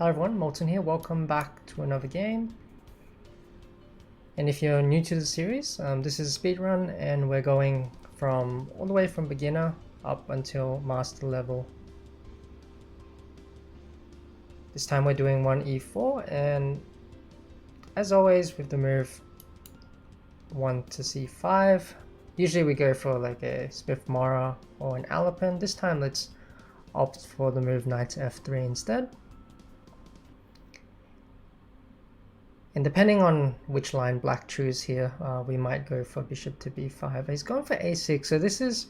Hi everyone, Molton here. Welcome back to another game. And if you're new to the series, this is a speedrun and we're going from all the way from beginner up until master level. This time we're doing 1e4, and as always with the move 1 to c5, usually we go for like a Smith Mara or an Alapin. This time let's opt for the move knight to f3 instead. And depending on which line black choose here, we might go for bishop to b5. He's going for a6, so this is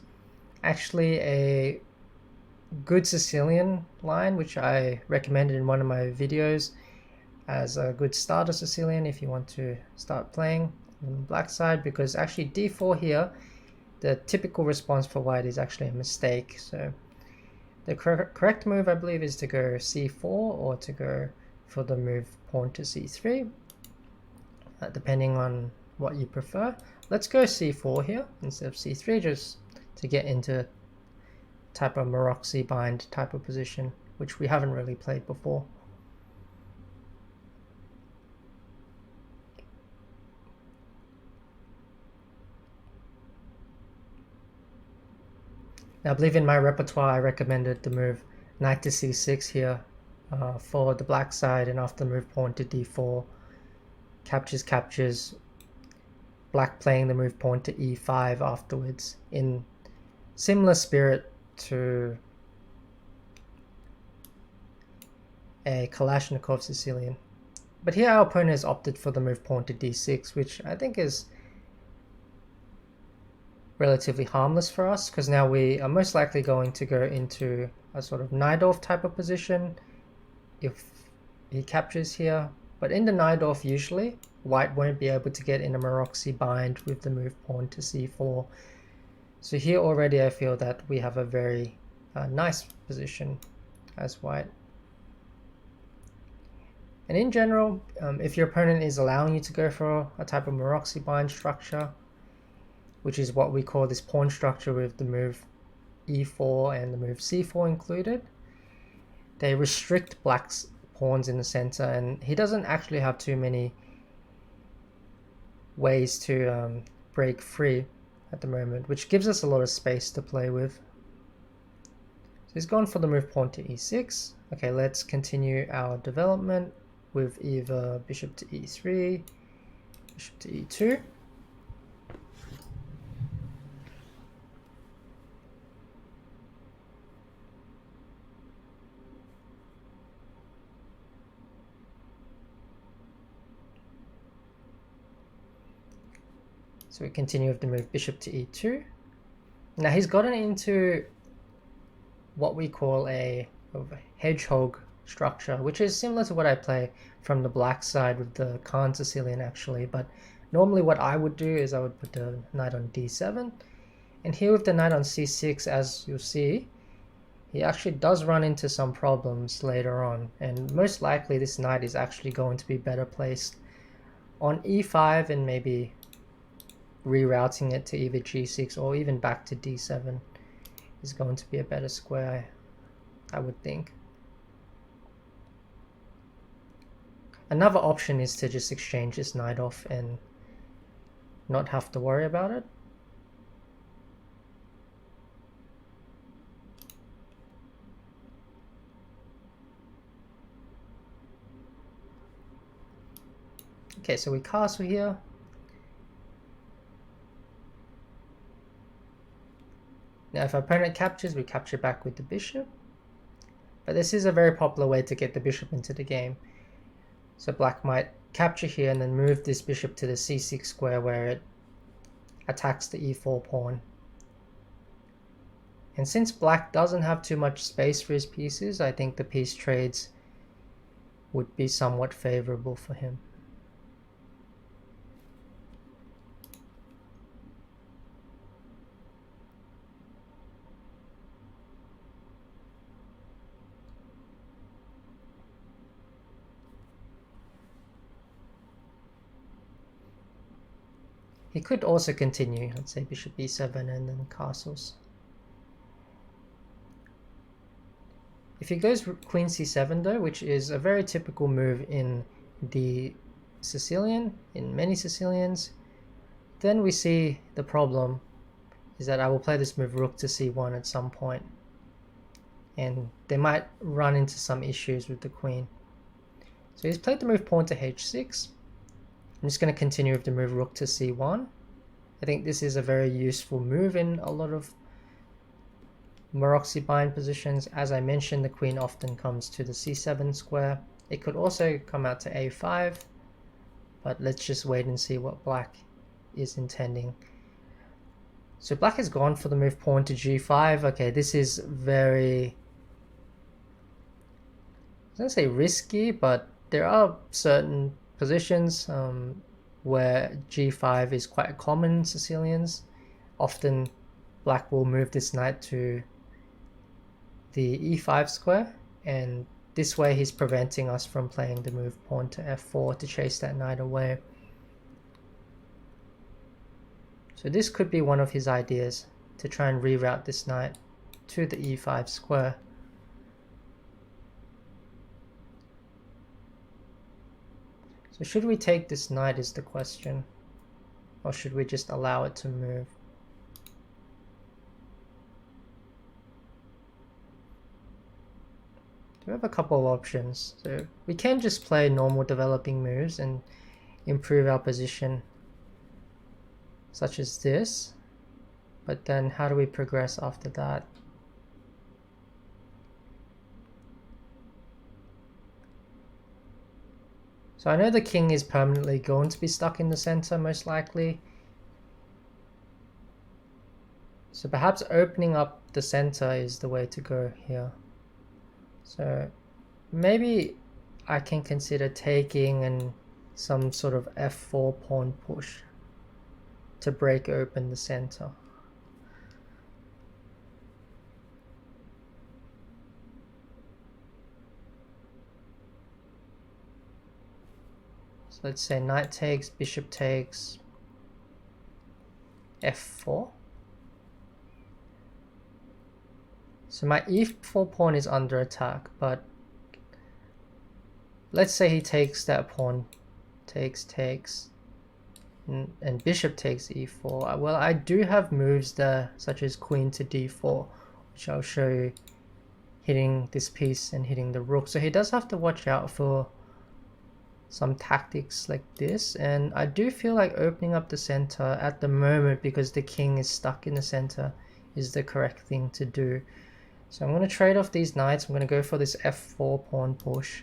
actually a good Sicilian line, which I recommended in one of my videos as a good starter Sicilian if you want to start playing on the black side, because actually d4 here, the typical response for white is actually a mistake. So the correct move, I believe, is to go c4 or to go for the move pawn to c3. Depending on what you prefer. Let's go c4 here instead of c3, just to get into type of Maroczy bind type of position, which we haven't really played before. Now, I believe in my repertoire I recommended the move knight to c6 here for the black side, and after the move pawn to d4, captures, black playing the move pawn to e5 afterwards, in similar spirit to a Kalashnikov Sicilian. But here our opponent has opted for the move pawn to d6, which I think is relatively harmless for us, because now we are most likely going to go into a sort of Najdorf type of position if he captures here. But in the Najdorf, usually white won't be able to get in a Maroczy bind with the move pawn to c4. So here already I feel that we have a very nice position as white. And in general, if your opponent is allowing you to go for a type of Maroczy bind structure, which is what we call this pawn structure with the move e4 and the move c4 included, they restrict black's pawns in the center, and he doesn't actually have too many ways to break free at the moment, which gives us a lot of space to play with. So he's gone for the move pawn to e6. Okay, let's continue our development with either bishop to e3, bishop to e2. So we continue with the move bishop to e2. Now he's gotten into what we call a hedgehog structure, which is similar to what I play from the black side with the Khan Sicilian actually. But normally what I would do is I would put the knight on d7. And here with the knight on c6, as you'll see, he actually does run into some problems later on. And most likely this knight is actually going to be better placed on e5, and maybe rerouting it to either g6 or even back to d7 is going to be a better square, I would think. Another option is to just exchange this knight off and not have to worry about it. Okay, so we castle here. Now if our opponent captures, we capture back with the bishop. But this is a very popular way to get the bishop into the game. So black might capture here and then move this bishop to the c6 square where it attacks the e4 pawn. And since black doesn't have too much space for his pieces, I think the piece trades would be somewhat favorable for him. He could also continue, let's say bishop e7 and then castles. If he goes queen c7 though, which is a very typical move in the Sicilian, in many Sicilians, then we see the problem is that I will play this move rook to c1 at some point, and they might run into some issues with the queen. So he's played the move pawn to h6. I'm just going to continue with the move rook to c1. I think this is a very useful move in a lot of Maroczy bind positions. As I mentioned, the queen often comes to the c7 square. It could also come out to a5, but let's just wait and see what black is intending. So black has gone for the move pawn to g5. Okay, this is very, I was going to say risky, but there are certain positions where g5 is quite common in Sicilians. Often black will move this knight to the e5 square, and this way he's preventing us from playing the move pawn to f4 to chase that knight away. So this could be one of his ideas, to try and reroute this knight to the e5 square. So should we take this knight is the question, or should we just allow it to move? We have a couple of options. So we can just play normal developing moves and improve our position, such as this, but then how do we progress after that? So I know the king is permanently going to be stuck in the center, most likely. So perhaps opening up the center is the way to go here. So maybe I can consider taking and some sort of f4 pawn push to break open the center. So let's say knight takes, bishop takes, f4. So my e4 pawn is under attack, but let's say he takes that pawn, takes, and bishop takes e4. Well, I do have moves there, such as queen to d4, which I'll show you, hitting this piece and hitting the rook. So he does have to watch out for some tactics like this, and I do feel like opening up the center at the moment, because the king is stuck in the center, is the correct thing to do. So I'm going to trade off these knights. I'm going to go for this f4 pawn push.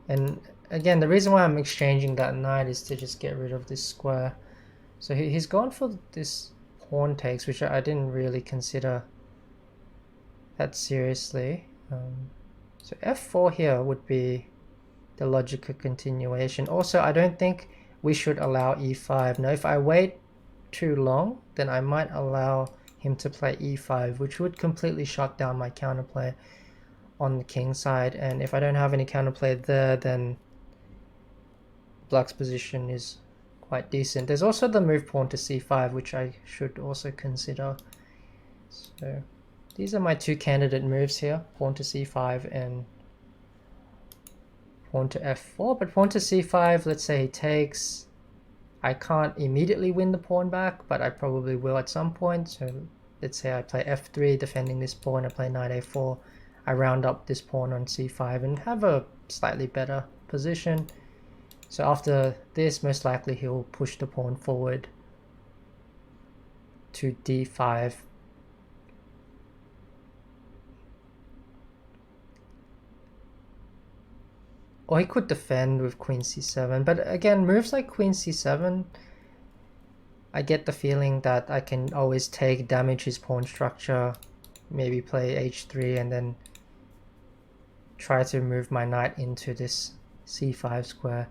And again, the reason why I'm exchanging that knight is to just get rid of this square. So he's gone for this pawn takes, which I didn't really consider that seriously. So f4 here would be the logical continuation. Also, I don't think we should allow e5. Now, if I wait too long, then I might allow him to play e5, which would completely shut down my counterplay on the king side. And if I don't have any counterplay there, then black's position is quite decent. There's also the move pawn to c5, which I should also consider. So these are my two candidate moves here, pawn to c5 and pawn to f4. But pawn to c5, let's say he takes, I can't immediately win the pawn back, but I probably will at some point. So let's say I play f3 defending this pawn, I play knight a4, I round up this pawn on c5 and have a slightly better position. So after this, most likely he'll push the pawn forward to d5. Or he could defend with queen c7, but again, moves like queen c7, I get the feeling that I can always take, damage his pawn structure, maybe play h3 and then try to move my knight into this c5 square.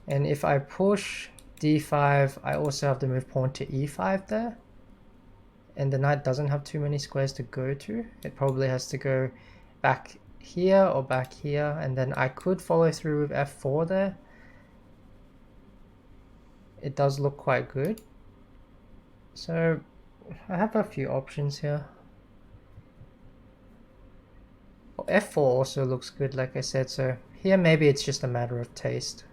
And if I push d5, I also have to move pawn to e5 there, and the knight doesn't have too many squares to go to. It probably has to go back here or back here, and then I could follow through with f4 there. it does look quite good. So I have a few options here. F4 also looks good, like I said, so here maybe it's just a matter of taste.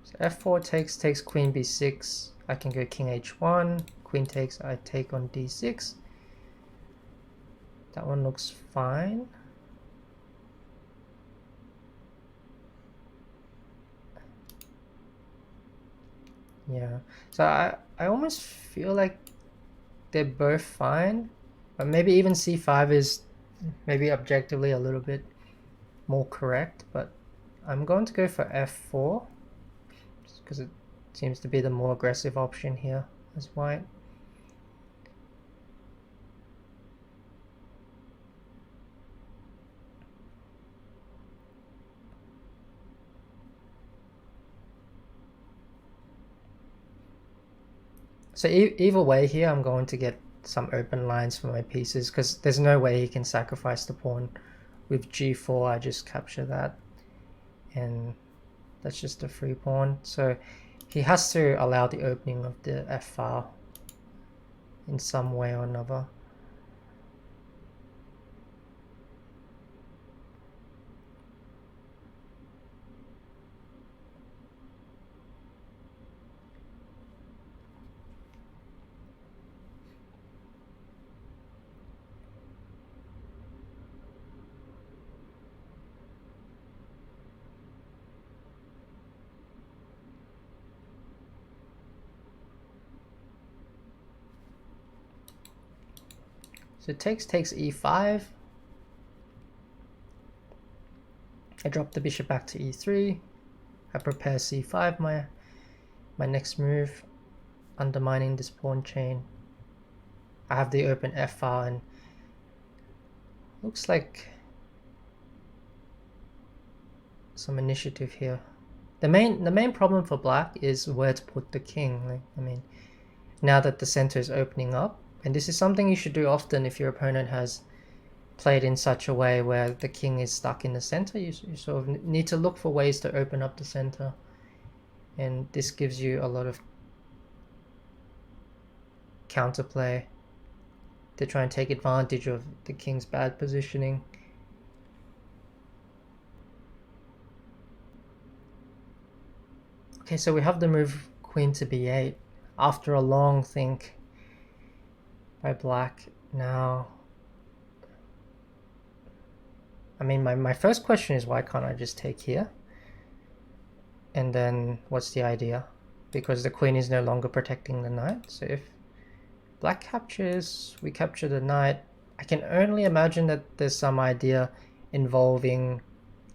So F4 takes queen b6. I can go king h1, queen takes, I take on d6. That one looks fine. Yeah, so I almost feel like they're both fine, but maybe even c5 is maybe objectively a little bit more correct, but I'm going to go for f4 just because it seems to be the more aggressive option here as white. So either way here, I'm going to get some open lines for my pieces because there's no way he can sacrifice the pawn. With g4, I just capture that, and that's just a free pawn. So he has to allow the opening of the f file in some way or another. So takes e5. I drop the bishop back to e3. I prepare c5, my next move, undermining this pawn chain. I have the open f file, and looks like some initiative here. The main problem for black is where to put the king. Like, I mean, now that the center is opening up, and this is something you should do often if your opponent has played in such a way where the king is stuck in the center, you sort of need to look for ways to open up the center, and this gives you a lot of counterplay to try and take advantage of the king's bad positioning. Okay, so we have the move queen to b8 after a long think by black. Now, I mean, my first question is, why can't I just take here? And then what's the idea? Because the queen is no longer protecting the knight. So if black captures, we capture the knight. I can only imagine that there's some idea involving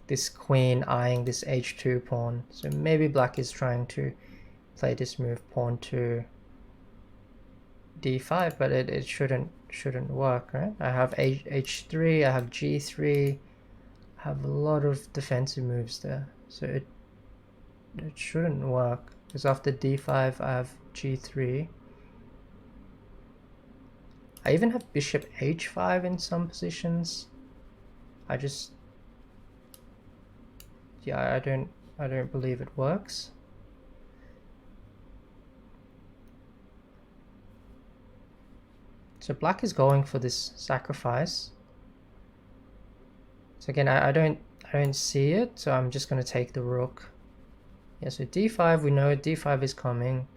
this queen eyeing this h2 pawn. So maybe black is trying to play this move pawn to d5, but it shouldn't work, right? I have h3, I have g3, I have a lot of defensive moves there, so it shouldn't work, because after d5 I have g3. I even have bishop h5 in some positions. I don't believe it works. So black is going for this sacrifice. So again, I don't see it, so I'm just going to take the rook. Yeah, so d5, we know d5 is coming.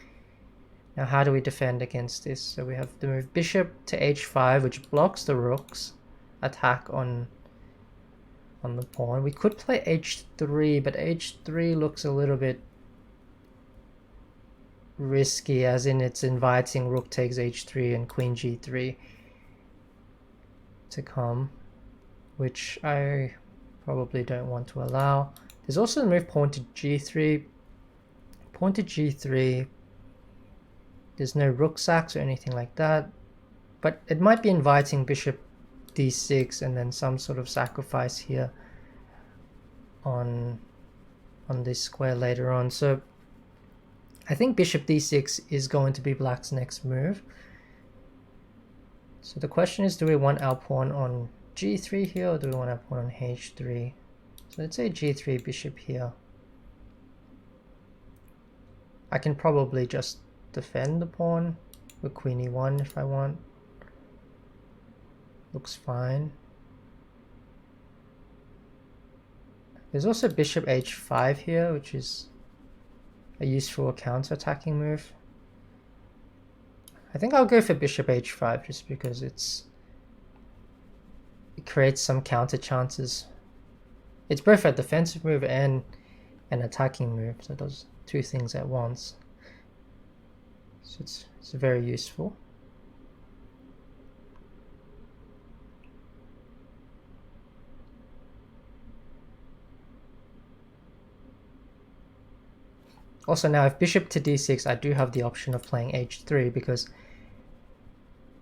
Now how do we defend against this? So we have the move bishop to h5, which blocks the rook's attack on the pawn. We could play h3, but h3 looks a little bit risky, as in it's inviting rook takes h3 and queen g3 to come, which I probably don't want to allow. There's also the move pawn to g3. Pawn to g3, there's no rook sacks or anything like that, but it might be inviting bishop d6 and then some sort of sacrifice here on this square later on. So I think bishop d6 is going to be black's next move. So the question is, do we want our pawn on g3 here, or do we want to put on h3? So let's say g3 bishop here. I can probably just defend the pawn with queen e1 if I want. Looks fine. There's also bishop h5 here, which is a useful counter-attacking move. I think I'll go for bishop h5 just because it creates some counter chances. It's both a defensive move and an attacking move, so it does two things at once. So it's very useful. Also now, if bishop to d6, I do have the option of playing h3 because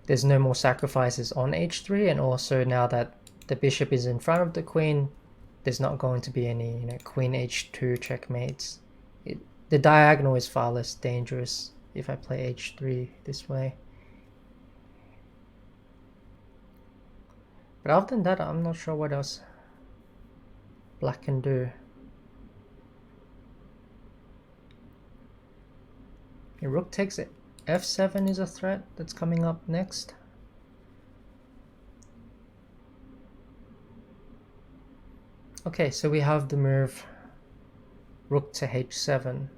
there's no more sacrifices on h3, and also now that the bishop is in front of the queen, there's not going to be any, queen h2 checkmates. The diagonal is far less dangerous if I play h3 this way. But other than that, I'm not sure what else black can do. Rook takes it. f7 is a threat that's coming up next. Okay, so we have the move rook to h7.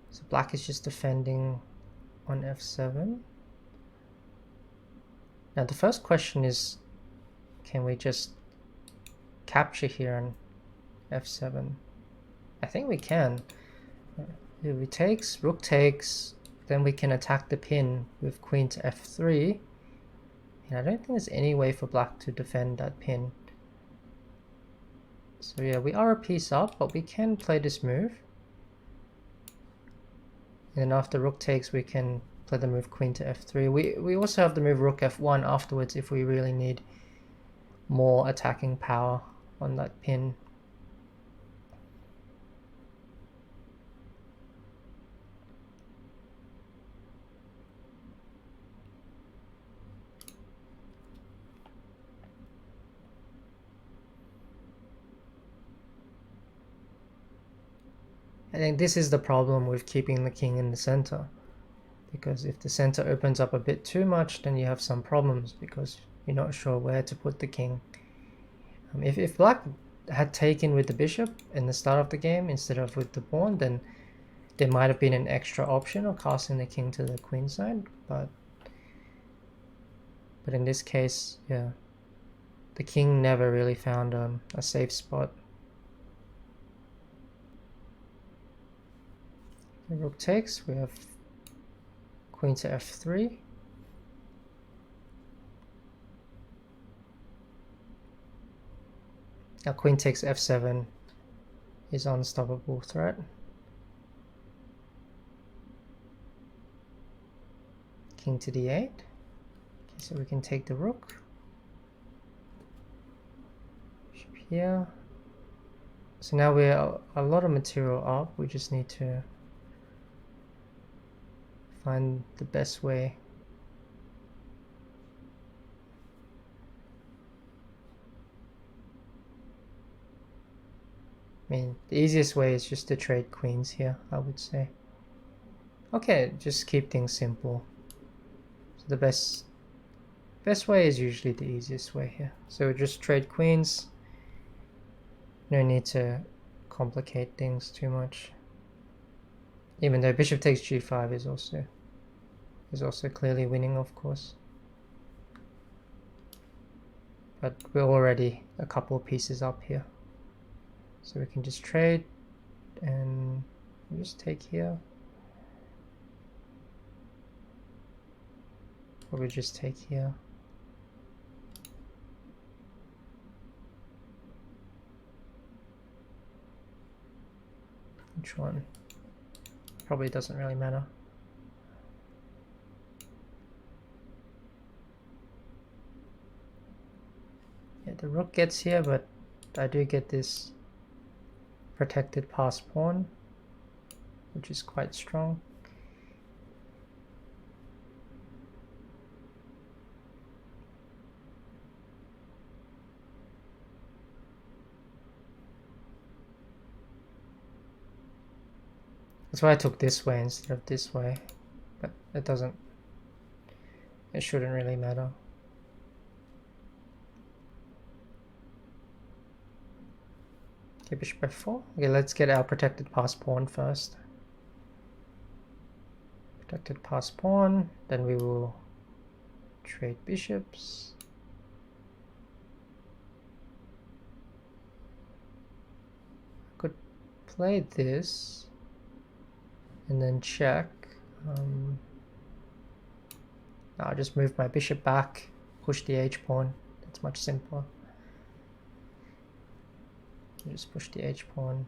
So black is just defending on f7. Now the first question is, can we just capture here on f7? I think we can. If we takes, rook takes, then we can attack the pin with queen to f3. And I don't think there's any way for black to defend that pin. So yeah, we are a piece up, but we can play this move. And then after rook takes, we can play the move queen to f3. We also have the move rook f1 afterwards if we really need more attacking power on that pin. I think this is the problem with keeping the king in the center, because if the center opens up a bit too much, then you have some problems because you're not sure where to put the king. If black had taken with the bishop in the start of the game instead of with the pawn, then there might have been an extra option of casting the king to the queen side, but in this case, yeah, the king never really found a safe spot. The rook takes, we have queen to f3. Now queen takes f7 is an unstoppable threat. King to d8. Okay, so we can take the rook. Bishop here. So now we're a lot of material up, we just need to find the best way. I mean, the easiest way is just to trade queens here, I would say. Okay, just keep things simple. So the best way is usually the easiest way here. So just trade queens. No need to complicate things too much. Even though bishop takes g5 is also clearly winning, of course. But we're already a couple of pieces up here. So we can just trade and just take here. Or we just take here. Which one? Probably doesn't really matter. Yeah, the rook gets here, but I do get this protected pass pawn, which is quite strong. That's why I took this way instead of this way, but it shouldn't really matter. Okay, bishop f4. Okay, let's get our protected pass pawn first. Protected pass pawn, then we will trade bishops. I could play this and then check. I'll just move my bishop back, push the h-pawn. That's much simpler. Just push the h-pawn.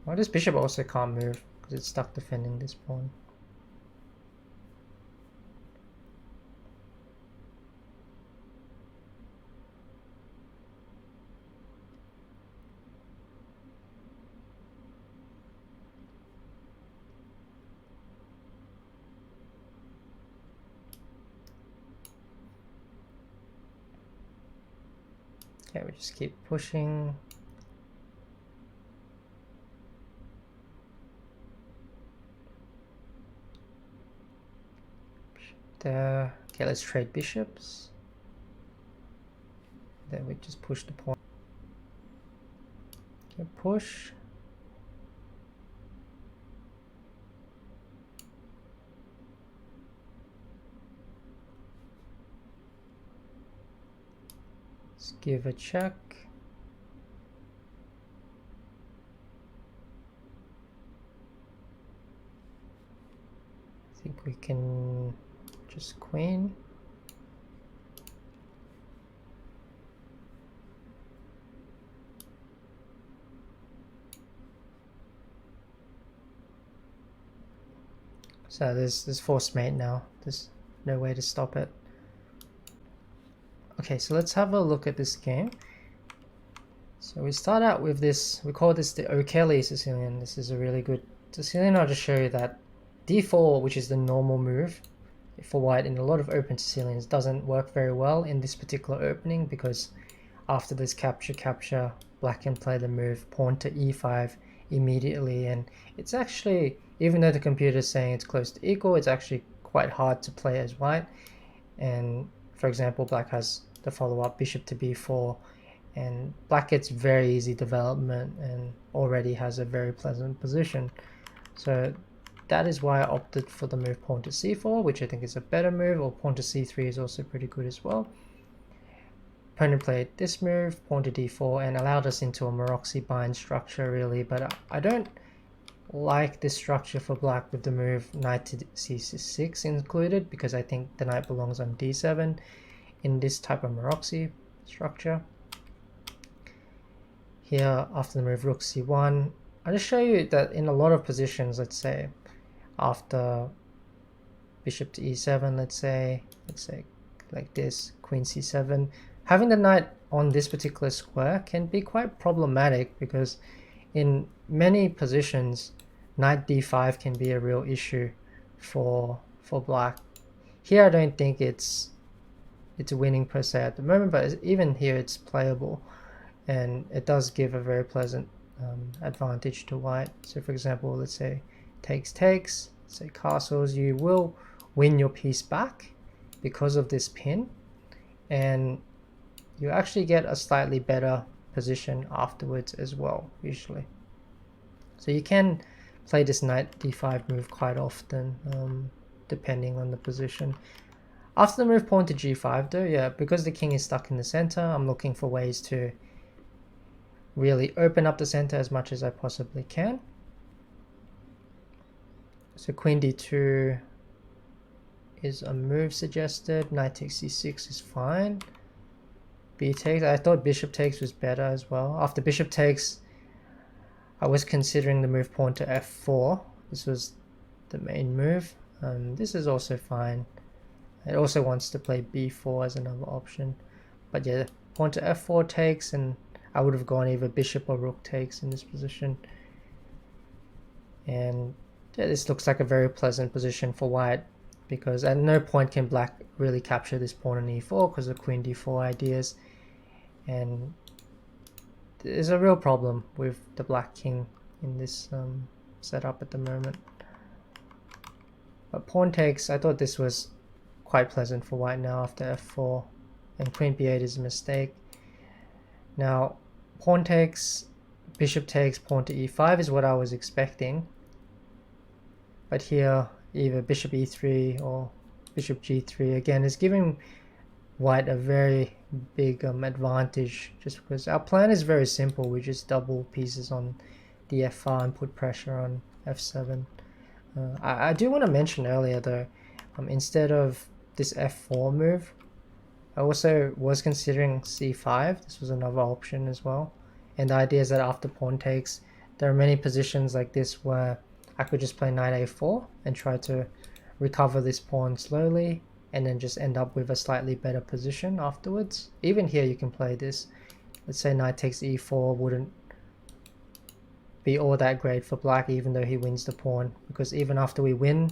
Well, this bishop also can't move because it's stuck defending this pawn. Okay, we just keep pushing. There. Okay, let's trade bishops. Then we just push the pawn. Okay, push. Let's give a check. I think we can just queen. So there's forced mate now. There's no way to stop it. Okay, so let's have a look at this game. So we start out with this, we call this the O'Kelly Sicilian. This is a really good Sicilian. I'll just show you that d4, which is the normal move for white in a lot of open Sicilians, doesn't work very well in this particular opening, because after this capture, black can play the move pawn to e5 immediately, and it's actually, even though the computer is saying it's close to equal, it's actually quite hard to play as white. And for example, black has the follow-up bishop to b4, and black gets very easy development and already has a very pleasant position. So that is why I opted for the move pawn to c4, which I think is a better move, or pawn to c3 is also pretty good as well. Opponent played this move, pawn to d4, and allowed us into a Maroczy bind structure really, but I don't like this structure for black with the move knight to c6 included, because I think the knight belongs on d7 in this type of Maroczy structure. Here, after the move rook c1, I'll just show you that in a lot of positions, let's say after bishop to e7, let's say like this, queen c7, having the knight on this particular square can be quite problematic, because in many positions knight d5 can be a real issue for black. Here I don't think it's winning per se at the moment, but even here it's playable, and it does give a very pleasant advantage to white. So for example, let's say takes, say castles, you will win your piece back because of this pin, and you actually get a slightly better position afterwards as well, usually. So you can play this knight d5 move quite often, depending on the position. After the move pawn to g5 though, yeah, because the king is stuck in the center, I'm looking for ways to really open up the center as much as I possibly can. So queen d2 is a move suggested, knight takes c6 is fine. B takes, I thought bishop takes was better as well. After bishop takes, I was considering the move pawn to f4. This was the main move. This is also fine. It also wants to play b4 as another option. But yeah, pawn to f4 takes, and I would have gone either bishop or rook takes in this position. And yeah, this looks like a very pleasant position for white, because at no point can black really capture this pawn on e4 because of queen d4 ideas. And there's a real problem with the black king in this setup at the moment. But pawn takes, I thought this was quite pleasant for white now after f4, and queen b8 is a mistake. Now pawn takes, bishop takes, pawn to e5 is what I was expecting, but here either bishop e3 or bishop g3 again is giving white a very big advantage, just because our plan is very simple. We just double pieces on the f-file and put pressure on f7. I do want to mention earlier though, instead of this f4 move, I also was considering c5. This was another option as well, and the idea is that after pawn takes, there are many positions like this where I could just play knight a4 and try to recover this pawn slowly, and then just end up with a slightly better position afterwards. Even here you can play this. Let's say knight takes e4 wouldn't be all that great for black, even though he wins the pawn, because even after we win,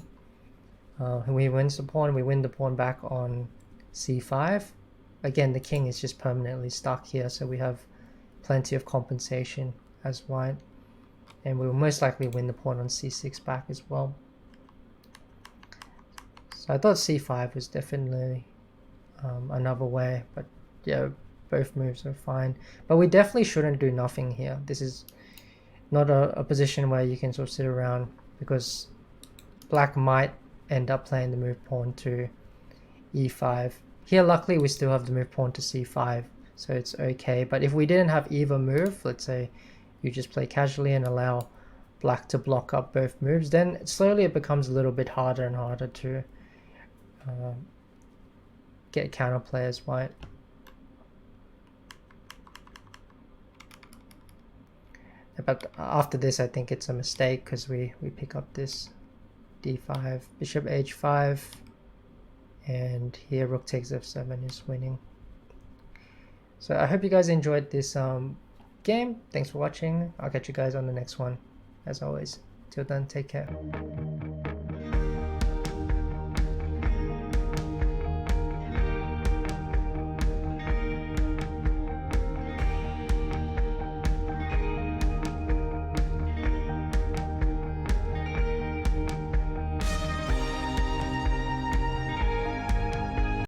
he wins the pawn, we win the pawn back on c5. Again, the king is just permanently stuck here, so we have plenty of compensation as white, and we will most likely win the pawn on c6 back as well. So I thought c5 was definitely another way, but yeah, both moves are fine. But we definitely shouldn't do nothing here. This is not a position where you can sort of sit around, because black might end up playing the move pawn to e5. Here luckily we still have the move pawn to c5, so it's okay. But if we didn't have either move, let's say you just play casually and allow black to block up both moves, then slowly it becomes a little bit harder and harder to get counterplay as white. But after this I think it's a mistake, because we pick up this d5, bishop h5, and here rook takes f7 is winning. So I hope you guys enjoyed this game. Thanks for watching. I'll catch you guys on the next one. As always, till then, take care.